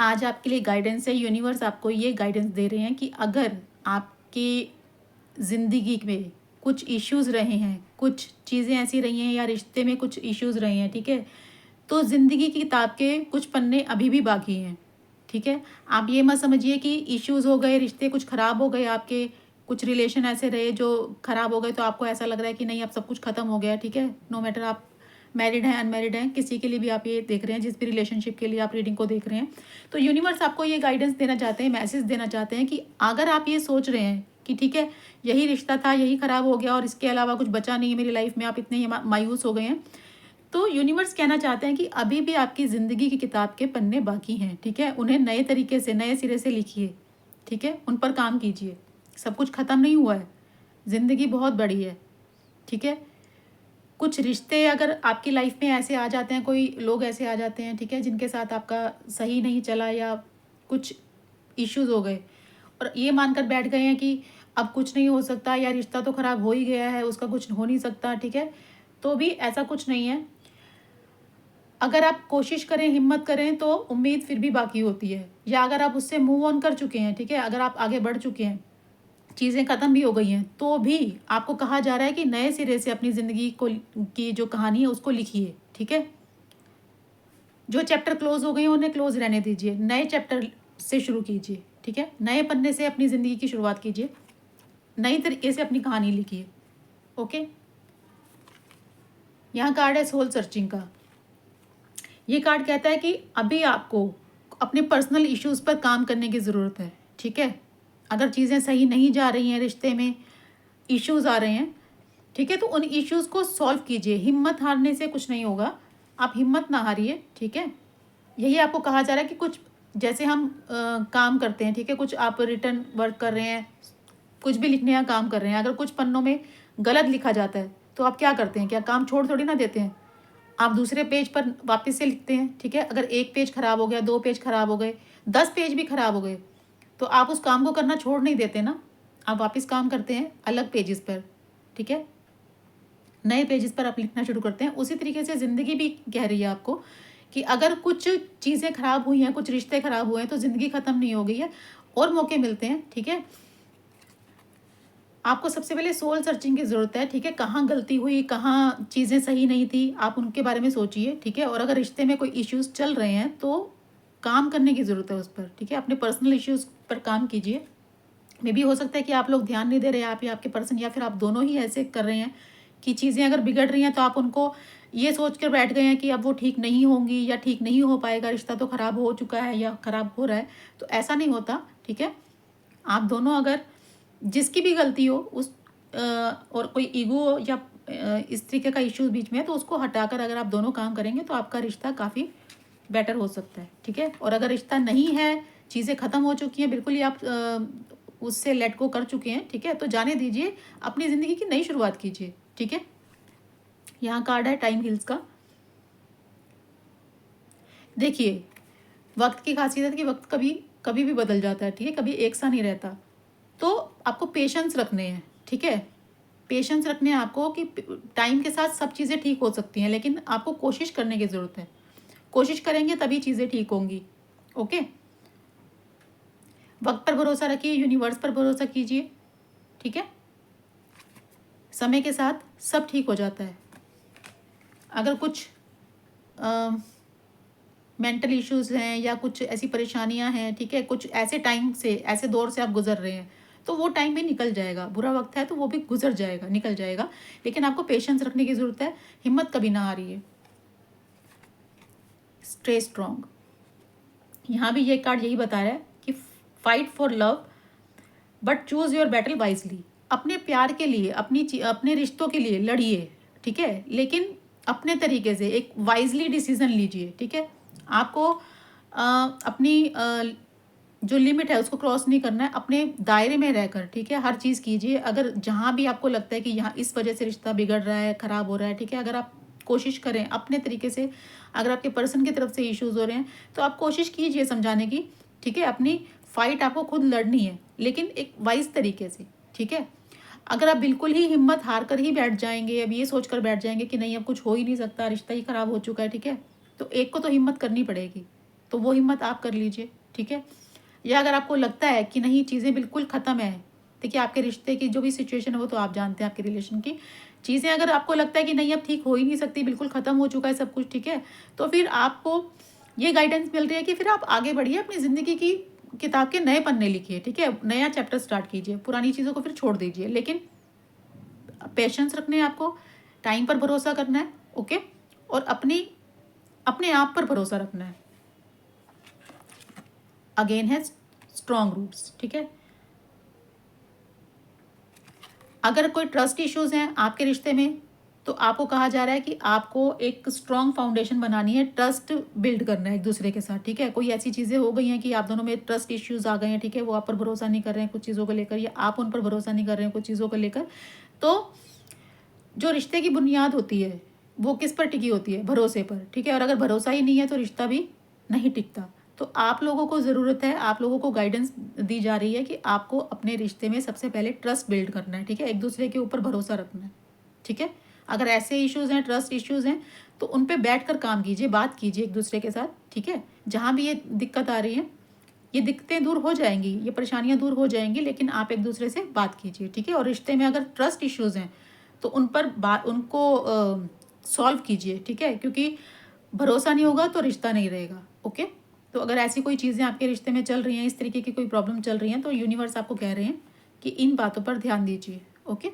आज आपके लिए गाइडेंस है। यूनिवर्स आपको ये गाइडेंस दे रहे हैं कि अगर आपकी ज़िंदगी में कुछ इश्यूज़ रहे हैं, कुछ चीज़ें ऐसी रही हैं या रिश्ते में कुछ इश्यूज़ रहे हैं, ठीक है, तो ज़िंदगी की किताब के कुछ पन्ने अभी भी बाकी हैं, ठीक है। आप ये मत समझिए कि इश्यूज़ हो गए, रिश्ते कुछ ख़राब हो गए आपके, कुछ रिलेशन ऐसे रहे जो ख़राब हो गए, तो आपको ऐसा लग रहा है कि नहीं अब सब कुछ ख़त्म हो गया, ठीक है। नो मैटर आप मैरिड हैं अनमैरिड हैं, किसी के लिए भी आप ये देख रहे हैं, जिस भी रिलेशनशिप के लिए आप रीडिंग को देख रहे हैं, तो यूनिवर्स आपको ये गाइडेंस देना चाहते हैं, मैसेज देना चाहते हैं कि अगर आप ये सोच रहे हैं कि ठीक है यही रिश्ता था, यही ख़राब हो गया और इसके अलावा कुछ बचा नहीं है मेरी लाइफ में, आप इतने ही मायूस हो गए हैं, तो यूनिवर्स कहना चाहते हैं कि अभी भी आपकी ज़िंदगी की किताब के पन्ने बाकी हैं, ठीक है। उन्हें नए तरीके से, नए सिरे से लिखिए, ठीक है, उन पर काम कीजिए। सब कुछ ख़त्म नहीं हुआ है, ज़िंदगी बहुत बड़ी है, ठीक है। कुछ रिश्ते अगर आपकी लाइफ में ऐसे आ जाते हैं, कोई लोग ऐसे आ जाते हैं, ठीक है, जिनके साथ आपका सही नहीं चला या कुछ इश्यूज़ हो गए और ये मानकर बैठ गए हैं कि अब कुछ नहीं हो सकता या रिश्ता तो ख़राब हो ही गया है, उसका कुछ हो नहीं सकता, ठीक है, तो भी ऐसा कुछ नहीं है। अगर आप कोशिश करें, हिम्मत करें, तो उम्मीद फिर भी बाकी होती है। या अगर आप उससे मूव ऑन कर चुके हैं, ठीक है, अगर आप आगे बढ़ चुके हैं, चीज़ें ख़त्म भी हो गई हैं, तो भी आपको कहा जा रहा है कि नए सिरे से अपनी ज़िंदगी को की जो कहानी है उसको लिखिए, ठीक है। जो चैप्टर क्लोज़ हो गए हैं उन्हें क्लोज़ रहने दीजिए, नए चैप्टर से शुरू कीजिए, ठीक है। नए पन्ने से अपनी ज़िंदगी की शुरुआत कीजिए, नई तरीके से अपनी कहानी लिखिए, ओके। यहाँ कार्ड है सोल सर्चिंग का। ये कार्ड कहता है कि अभी आपको अपने पर्सनल इश्यूज़ पर काम करने की ज़रूरत है, ठीक है। अगर चीज़ें सही नहीं जा रही हैं, रिश्ते में इश्यूज़ आ रहे हैं, ठीक है, तो उन इश्यूज़ को सॉल्व कीजिए। हिम्मत हारने से कुछ नहीं होगा, आप हिम्मत ना हारिए, ठीक है। यही आपको कहा जा रहा है कि कुछ जैसे हम काम करते हैं, ठीक है, कुछ आप रिटर्न वर्क कर रहे हैं, कुछ भी लिखने का काम कर रहे हैं, अगर कुछ पन्नों में गलत लिखा जाता है तो आप क्या करते हैं? क्या काम छोड़ थोड़ी ना देते हैं, आप दूसरे पेज पर वापस से लिखते हैं, ठीक है। अगर एक पेज खराब हो गया, 2 पेज खराब हो गए, 10 पेज भी खराब हो गए, तो आप उस काम को करना छोड़ नहीं देते ना, आप वापस काम करते हैं अलग पेजेस पर, ठीक है, नए पेजेस पर आप लिखना शुरू करते हैं। उसी तरीके से ज़िंदगी भी कह रही है आपको कि अगर कुछ चीज़ें खराब हुई हैं, कुछ रिश्ते खराब हुए हैं, तो ज़िंदगी ख़त्म नहीं हो गई है, और मौके मिलते हैं, ठीक है। आपको सबसे पहले सोल सर्चिंग की ज़रूरत है, ठीक है। कहाँ गलती हुई, कहाँ चीज़ें सही नहीं थी, आप उनके बारे में सोचिए, ठीक है। और अगर रिश्ते में कोई इश्यूज़ चल रहे हैं तो काम करने की ज़रूरत है उस पर, ठीक है। अपने पर्सनल इश्यूज़ पर काम कीजिए। मे बी हो सकता है कि आप लोग ध्यान नहीं दे रहे हैं, आप या आपके पर्सन, या फिर आप दोनों ही ऐसे कर रहे हैं कि चीज़ें अगर बिगड़ रही हैं तो आप उनको ये सोच कर बैठ गए हैं कि अब वो ठीक नहीं होंगी या ठीक नहीं हो पाएगा, रिश्ता तो ख़राब हो चुका है या ख़राब हो रहा है। तो ऐसा नहीं होता, ठीक है। आप दोनों अगर जिसकी भी गलती हो उस और कोई ईगो हो या इस तरीके का इश्यूज बीच में है, तो उसको हटाकर अगर आप दोनों काम करेंगे तो आपका रिश्ता काफ़ी बेटर हो सकता है, ठीक है। और अगर रिश्ता नहीं है, चीज़ें ख़त्म हो चुकी हैं, बिल्कुल ही आप उससे लेट गो कर चुके हैं, ठीक है, तो जाने दीजिए, अपनी ज़िंदगी की नई शुरुआत कीजिए, ठीक है। यहाँ कार्ड है टाइम हील्स का। देखिए, वक्त की खासियत है कि वक्त कभी कभी भी बदल जाता है, ठीक है, कभी एक सा नहीं रहता। तो आपको पेशेंस रखने हैं, ठीक है। पेशेंस रखने हैं आपको कि टाइम के साथ सब चीज़ें ठीक हो सकती हैं, लेकिन आपको कोशिश करने की ज़रूरत है। कोशिश करेंगे तभी चीज़ें ठीक होंगी, ओके। वक्त पर भरोसा रखिए, यूनिवर्स पर भरोसा कीजिए, ठीक है। समय के साथ सब ठीक हो जाता है। अगर कुछ मेंटल इश्यूज़ हैं या कुछ ऐसी परेशानियां हैं, ठीक है, कुछ ऐसे टाइम से, ऐसे दौर से आप गुजर रहे हैं, तो वो टाइम भी निकल जाएगा। बुरा वक्त है तो वो भी गुजर जाएगा, निकल जाएगा, लेकिन आपको पेशेंस रखने की ज़रूरत है। हिम्मत कभी ना हारिए, स्टे स्ट्रॉन्ग। यहाँ भी ये कार्ड यही बता रहा है कि fight for love but choose your battle wisely. अपने प्यार के लिए, अपने रिश्तों के लिए लड़िए, ठीक है, लेकिन अपने तरीके से एक वाइजली डिसीजन लीजिए, ठीक है। आपको अपनी जो लिमिट है उसको क्रॉस नहीं करना है, अपने दायरे में रहकर, ठीक है, हर चीज़ कीजिए। अगर जहाँ भी आपको लगता है कि यहाँ इस वजह से रिश्ता बिगड़ रहा है, ख़राब हो रहा है, ठीक है, अगर आप कोशिश करें अपने तरीके से, अगर आपके पर्सन की तरफ से इश्यूज़ हो रहे हैं तो आप कोशिश कीजिए समझाने की, ठीक है। अपनी फाइट आपको खुद लड़नी है, लेकिन एक वाइज तरीके से, ठीक है। अगर आप बिल्कुल ही हिम्मत हार कर ही बैठ जाएंगे, अब ये सोच कर बैठ जाएंगे कि नहीं अब कुछ हो ही नहीं सकता, रिश्ता ही ख़राब हो चुका है, ठीक है, तो एक को तो हिम्मत करनी पड़ेगी, तो वो हिम्मत आप कर लीजिए, ठीक है। या अगर आपको लगता है कि नहीं चीज़ें बिल्कुल ख़त्म है, देखिए आपके रिश्ते की जो भी सिचुएशन है वो तो आप जानते हैं, आपके रिलेशन की चीज़ें अगर आपको लगता है कि नहीं अब ठीक हो ही नहीं सकती, बिल्कुल ख़त्म हो चुका है सब कुछ, ठीक है, तो फिर आपको ये गाइडेंस मिल रही है कि फिर आप आगे बढ़िए, अपनी ज़िंदगी की किताब के नए पन्ने लिखिए, ठीक है, नया चैप्टर स्टार्ट कीजिए, पुरानी चीज़ों को फिर छोड़ दीजिए, लेकिन पेशेंस रखने हैं आपको, टाइम पर भरोसा करना है, ओके, और अपने आप पर भरोसा रखना है। अगेन है स्ट्रॉन्ग रूट्स, ठीक है। अगर कोई ट्रस्ट इश्यूज हैं आपके रिश्ते में, तो आपको कहा जा रहा है कि आपको एक स्ट्रॉन्ग फाउंडेशन बनानी है, ट्रस्ट बिल्ड करना है एक दूसरे के साथ, ठीक है। कोई ऐसी चीज़ें हो गई हैं कि आप दोनों में ट्रस्ट इश्यूज आ गए हैं, ठीक है, वो आप पर भरोसा नहीं कर रहे हैं कुछ चीज़ों को लेकर, या आप उन पर भरोसा नहीं कर रहे हैं कुछ चीज़ों को लेकर, तो जो रिश्ते की बुनियाद होती है वो किस पर टिकी होती है? भरोसे पर, ठीक है। और अगर भरोसा ही नहीं है तो रिश्ता भी नहीं टिकता। तो आप लोगों को ज़रूरत है, आप लोगों को गाइडेंस दी जा रही है कि आपको अपने रिश्ते में सबसे पहले ट्रस्ट बिल्ड करना है, ठीक है, एक दूसरे के ऊपर भरोसा रखना है, ठीक है। अगर ऐसे इश्यूज़ हैं, ट्रस्ट इश्यूज़ हैं, तो उन पे बैठ कर काम कीजिए, बात कीजिए एक दूसरे के साथ, ठीक है। जहाँ भी ये दिक्कत आ रही है, ये दिक्कतें दूर हो जाएंगी, ये परेशानियाँ दूर हो जाएंगी, लेकिन आप एक दूसरे से बात कीजिए, ठीक है। और रिश्ते में अगर ट्रस्ट इश्यूज़ हैं तो उन पर उनको सॉल्व कीजिए, ठीक है, क्योंकि भरोसा नहीं होगा तो रिश्ता नहीं रहेगा, ओके। तो अगर ऐसी कोई चीज़ें आपके रिश्ते में चल रही हैं, इस तरीके की कोई प्रॉब्लम चल रही हैं, तो यूनिवर्स आपको कह रहे हैं कि इन बातों पर ध्यान दीजिए, ओके।